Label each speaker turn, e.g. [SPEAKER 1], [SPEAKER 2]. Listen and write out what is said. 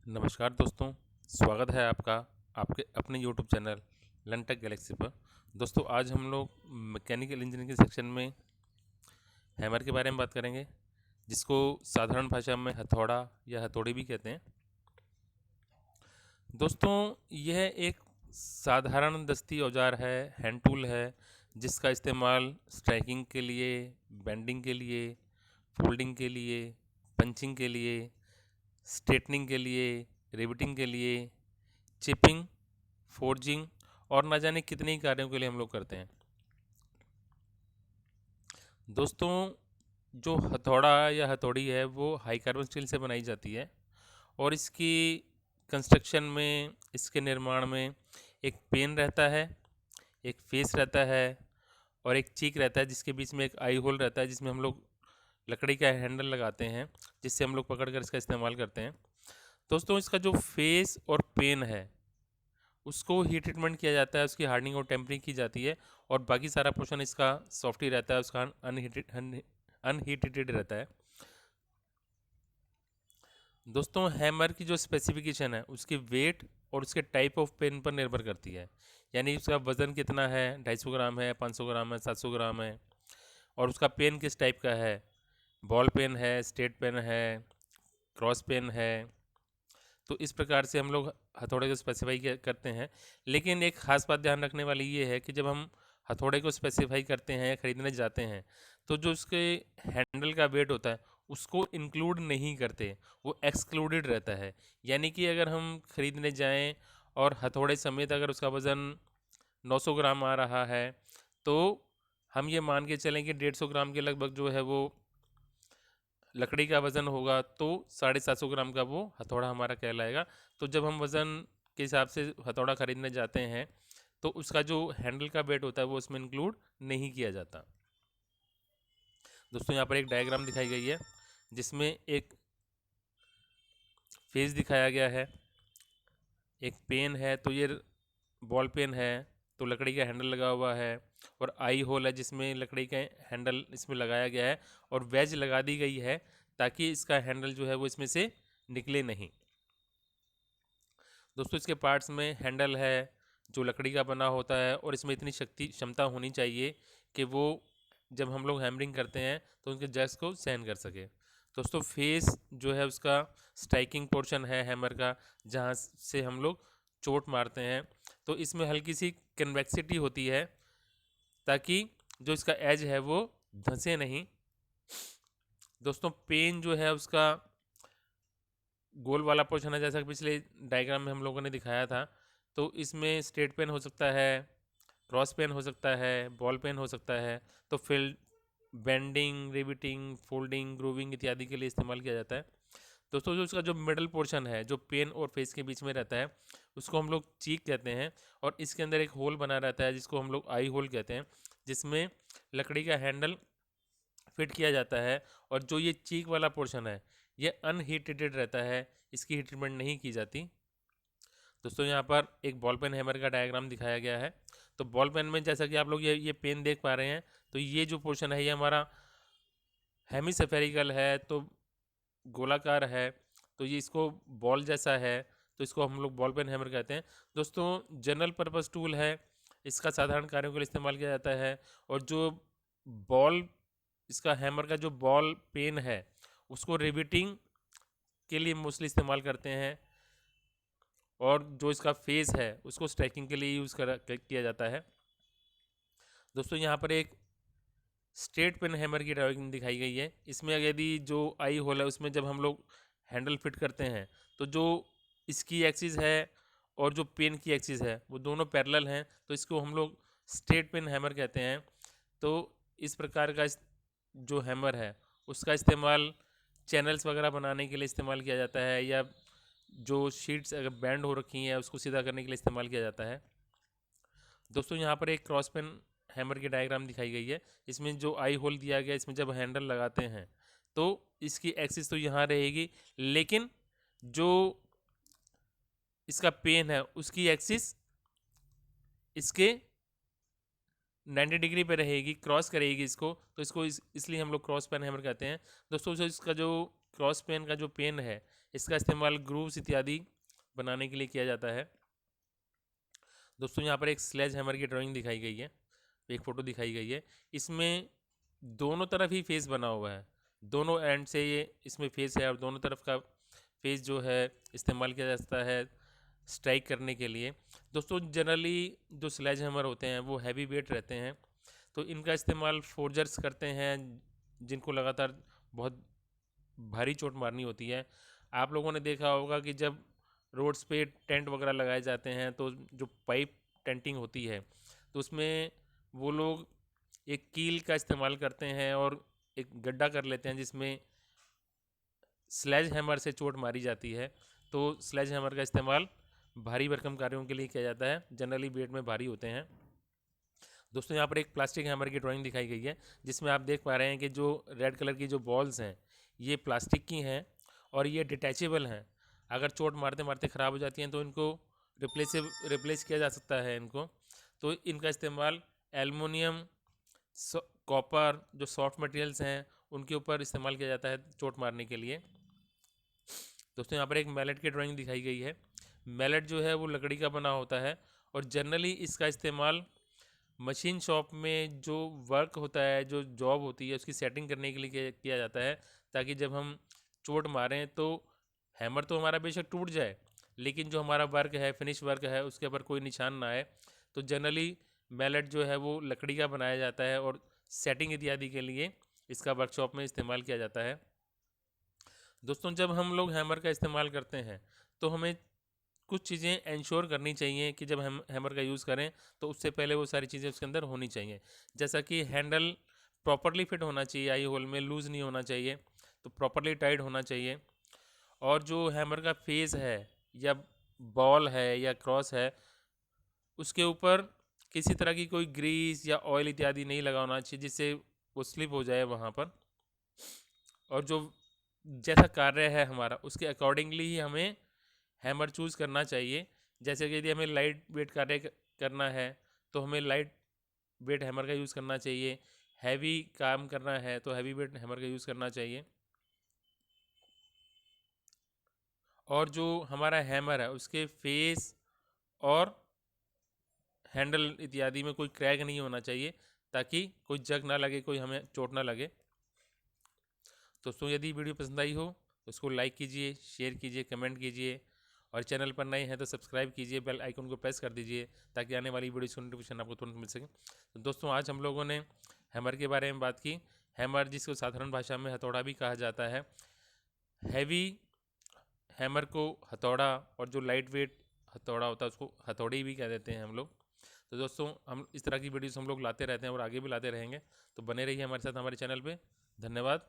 [SPEAKER 1] नमस्कार दोस्तों, स्वागत है आपका आपके अपने YouTube channel learn take Galaxy पर। दोस्तों आज हम लोग मैकेनिकल इंजीनियरिंग के सेक्शन में हैमर के बारे में बात करेंगे, जिसको साधारण भाषा में हथौड़ा या हथौड़ी भी कहते हैं। दोस्तों यह एक साधारण दस्ती औजार है, हैंड टूल है, जिसका इस्तेमाल स्ट्राइकिंग के लिए, बेंडिंग के लिए, फोल्डिंग के लिए, पंचिंग के लिए, स्ट्रेटनिंग के लिए, रिवेटिंग के लिए, चिपिंग, फोर्जिंग और ना जाने कितने ही कार्यों के लिए हम लोग करते हैं। दोस्तों जो हथौड़ा या हथौड़ी है वो हाई कार्बन स्टील से बनाई जाती है और इसकी कंस्ट्रक्शन में, इसके निर्माण में एक पेन रहता है, एक फेस रहता है और एक चीक रहता है, जिसके बीच में एक आई होल रहता है, जिसमें हम लोग लकड़ी का हैंडल लगाते हैं, जिससे हम लोग पकड़ कर इसका इस्तेमाल करते हैं। दोस्तों इसका जो फेस और पेन है उसको हीट ट्रीटमेंट किया जाता है, उसकी हार्डनिंग और टेम्परिंग की जाती है और बाकी सारा पोर्शन इसका सॉफ्ट ही रहता है, उसका अनहीटेड रहता है। दोस्तों हैमर की जो स्पेसिफिकेशन है उसकी वेट और उसके टाइप ऑफ पेन पर निर्भर करती है, यानी उसका वज़न कितना है, 250 ग्राम है, 500 ग्राम है, 700 ग्राम है, और उसका पेन किस टाइप का है, बॉल पेन है, स्ट्रेट पेन है, क्रॉस पेन है। तो इस प्रकार से हम लोग हथौड़े को स्पेसिफाई करते हैं। लेकिन एक ख़ास बात ध्यान रखने वाली ये है कि जब हम हथौड़े को स्पेसिफाई करते हैं या ख़रीदने जाते हैं तो जो उसके हैंडल का वेट होता है उसको इंक्लूड नहीं करते, वो एक्सक्लूडेड रहता है। यानी कि अगर हम ख़रीदने जाएं और हथौड़े समेत अगर उसका वज़न 900 ग्राम आ रहा है तो हम ये मान के चलें कि 150 ग्राम के लगभग जो है वो लकड़ी का वज़न होगा, तो 750 ग्राम का वो हथौड़ा हमारा कहलाएगा। तो जब हम वज़न के हिसाब से हथौड़ा ख़रीदने जाते हैं तो उसका जो हैंडल का वेट होता है वो उसमें इंक्लूड नहीं किया जाता। दोस्तों यहाँ पर एक डायग्राम दिखाई गई है जिसमें एक फेस दिखाया गया है, एक पेन है, तो ये बॉल पेन है, तो लकड़ी का हैंडल लगा हुआ है, और आई होल है जिसमें लकड़ी का हैंडल इसमें लगाया गया है और वेज लगा दी गई है ताकि इसका हैंडल जो है वो इसमें से निकले नहीं। दोस्तों इसके पार्ट्स में हैंडल है जो लकड़ी का बना होता है और इसमें इतनी क्षमता होनी चाहिए कि वो जब हम लोग हैमरिंग करते हैं तो उनके जैक्स को सहन कर सके। दोस्तों फेस जो है उसका स्ट्राइकिंग पोर्शन है हैमर का, जहाँ से हम लोग चोट मारते हैं, तो इसमें हल्की सी कन्वेक्सिटी होती है ताकि जो इसका एज है वो धंसे नहीं। दोस्तों पेन जो है उसका गोल वाला पोर्शन है, जैसा कि पिछले डायग्राम में हम लोगों ने दिखाया था। तो इसमें स्ट्रेट पेन हो सकता है, क्रॉस पेन हो सकता है, बॉल पेन हो सकता है। तो fill bending, riveting, folding, grooving इत्यादि के लिए इस्तेमाल किया जाता है। दोस्तों जो इसका जो मिडल पोर्शन है जो पेन और फेस के बीच में रहता है उसको हम लोग चीक कहते हैं, और इसके अंदर एक होल बना रहता है जिसको हम लोग आई होल कहते हैं, जिसमें लकड़ी का हैंडल फिट किया जाता है। और जो ये चीक वाला पोर्शन है ये अनहीटेड रहता है, इसकी हीट ट्रीटमेंट नहीं की जाती। दोस्तों यहाँ पर एक बॉल पेन हैमर का डायग्राम दिखाया गया है। तो बॉल पेन में जैसा कि आप लोग ये पेन देख पा रहे हैं, तो ये जो पोर्शन है ये हमारा हेमिस्फेरिकल है, तो गोलाकार है, तो ये इसको बॉल जैसा है, तो इसको हम लोग बॉल पेन हैमर कहते हैं। दोस्तों जनरल पर्पस टूल है, इसका साधारण कार्यों के लिए इस्तेमाल किया जाता है। और जो बॉल इसका हैमर का जो बॉल पेन है उसको रिविटिंग के लिए मोस्टली इस्तेमाल करते हैं, और जो इसका फेस है उसको स्ट्राइकिंग के लिए यूज़ किया जाता है। दोस्तों यहाँ पर एक स्ट्रेट पेन हैमर की ड्राइंग दिखाई गई है। इसमें यदि जो आई होल है उसमें जब हम लोग हैंडल फिट करते हैं तो जो इसकी एक्सिस है और जो पेन की एक्सिस है वो दोनों पैरेलल हैं, तो इसको हम लोग स्ट्रेट पेन हैमर कहते हैं। तो इस प्रकार का जो हैमर है उसका इस्तेमाल चैनल्स वगैरह बनाने के लिए इस्तेमाल किया जाता है, या जो शीट्स अगर बैंड हो रखी हैं उसको सीधा करने के लिए इस्तेमाल किया जाता है। दोस्तों यहाँ पर एक क्रॉस पेन हैमर की डायग्राम दिखाई गई है। इसमें जो आई होल दिया गया, इसमें जब हैंडल लगाते हैं तो इसकी एक्सिस तो यहाँ रहेगी, लेकिन जो इसका पेन है उसकी एक्सिस इसके 90 डिग्री पे रहेगी, क्रॉस करेगी इसको, तो इसको इसलिए हम लोग क्रॉस पेन हैमर कहते हैं। दोस्तों जो इसका जो क्रॉस पेन का जो पेन है इसका इस्तेमाल ग्रूव्स इत्यादि बनाने के लिए किया जाता है। दोस्तों यहाँ पर एक स्लेज हैमर की ड्राइंग दिखाई गई है, एक फ़ोटो दिखाई गई है। इसमें दोनों तरफ ही फेस बना हुआ है, दोनों एंड से ये इसमें फेस है और दोनों तरफ का फेस जो है इस्तेमाल किया जाता है स्ट्राइक करने के लिए। दोस्तों जनरली जो स्लेज हैमर होते हैं वो हैवी वेट रहते हैं, तो इनका इस्तेमाल फोर्जर्स करते हैं जिनको लगातार बहुत भारी चोट मारनी होती है। आप लोगों ने देखा होगा कि जब रोड्स पे टेंट वगैरह लगाए जाते हैं तो जो पाइप टेंटिंग होती है तो उसमें वो लोग एक कील का इस्तेमाल करते हैं और एक गड्ढा कर लेते हैं जिसमें स्लेज हैमर से चोट मारी जाती है। तो स्लेज हैमर का इस्तेमाल भारी भरकम कार्यों के लिए किया जाता है, जनरली वेट में भारी होते हैं। दोस्तों यहाँ पर एक प्लास्टिक हैमर की ड्राइंग दिखाई गई है जिसमें आप देख पा रहे हैं कि जो रेड कलर की जो बॉल्स हैं ये प्लास्टिक की हैं और ये डिटैचेबल हैं। अगर चोट मारते मारते ख़राब हो जाती हैं तो इनको रिप्लेस किया जा सकता है इनको। तो इनका इस्तेमाल एलुमिनियम, कॉपर, जो सॉफ्ट मटेरियल्स हैं उनके ऊपर इस्तेमाल किया जाता है चोट मारने के लिए। दोस्तों यहाँ पर एक मैलेट की ड्राइंग दिखाई गई है। मैलेट जो है वो लकड़ी का बना होता है और जनरली इसका इस्तेमाल मशीन शॉप में जो वर्क होता है, जो जॉब होती है उसकी सेटिंग करने के लिए किया जाता है, ताकि जब हम चोट मारें तो हैमर तो हमारा बेशक टूट जाए लेकिन जो हमारा वर्क है, फिनिश वर्क है, उसके ऊपर कोई निशान ना आए। तो जनरली मैलेट जो है वो लकड़ी का बनाया जाता है और सेटिंग इत्यादि के लिए इसका वर्कशॉप में इस्तेमाल किया जाता है। दोस्तों जब हम लोग हैमर का इस्तेमाल करते हैं तो हमें कुछ चीज़ें इंश्योर करनी चाहिए कि जब हम हैमर का यूज़ करें तो उससे पहले वो सारी चीज़ें उसके अंदर होनी चाहिए। जैसा कि हैंडल प्रॉपरली फिट होना चाहिए, आई होल में लूज़ नहीं होना चाहिए, तो प्रॉपरली टाइट होना चाहिए। और जो हैमर का फेस है या बॉल है या क्रॉस है उसके ऊपर किसी तरह की कोई ग्रीस या ऑयल इत्यादि नहीं लगा होना चाहिए जिससे वो स्लिप हो जाए वहाँ पर। और जो जैसा कार्य है हमारा उसके अकॉर्डिंगली ही हमें हैमर चूज़ करना चाहिए। जैसे कि यदि हमें लाइट वेट कार्य करना है तो हमें लाइट वेट हैमर का यूज़ करना चाहिए, हैवी काम करना है तो हैवी वेट हैमर का यूज़ करना चाहिए। और जो हमारा हैमर है उसके फेस और हैंडल इत्यादि में कोई क्रैक नहीं होना चाहिए ताकि कोई जग ना लगे, कोई हमें चोट ना लगे। दोस्तों यदि वीडियो पसंद आई हो तो उसको लाइक कीजिए, शेयर कीजिए, कमेंट कीजिए और चैनल पर नए हैं तो सब्सक्राइब कीजिए, बेल आइकन को प्रेस कर दीजिए ताकि आने वाली वीडियो की नोटिफिकेशन आपको तुरंत मिल सके। तो दोस्तों आज हम लोगों ने हैमर के बारे में बात की। हैमर जिसको साधारण भाषा में हथौड़ा भी कहा जाता है, हैवी हैमर को हथौड़ा, और जो लाइट वेट हथौड़ा होता है उसको हथौड़ी भी कह देते हैं हम लोग। तो दोस्तों हम इस तरह की वीडियोस हम लोग लाते रहते हैं और आगे भी लाते रहेंगे, तो बने रहिए हमारे साथ हमारे चैनल पे। धन्यवाद।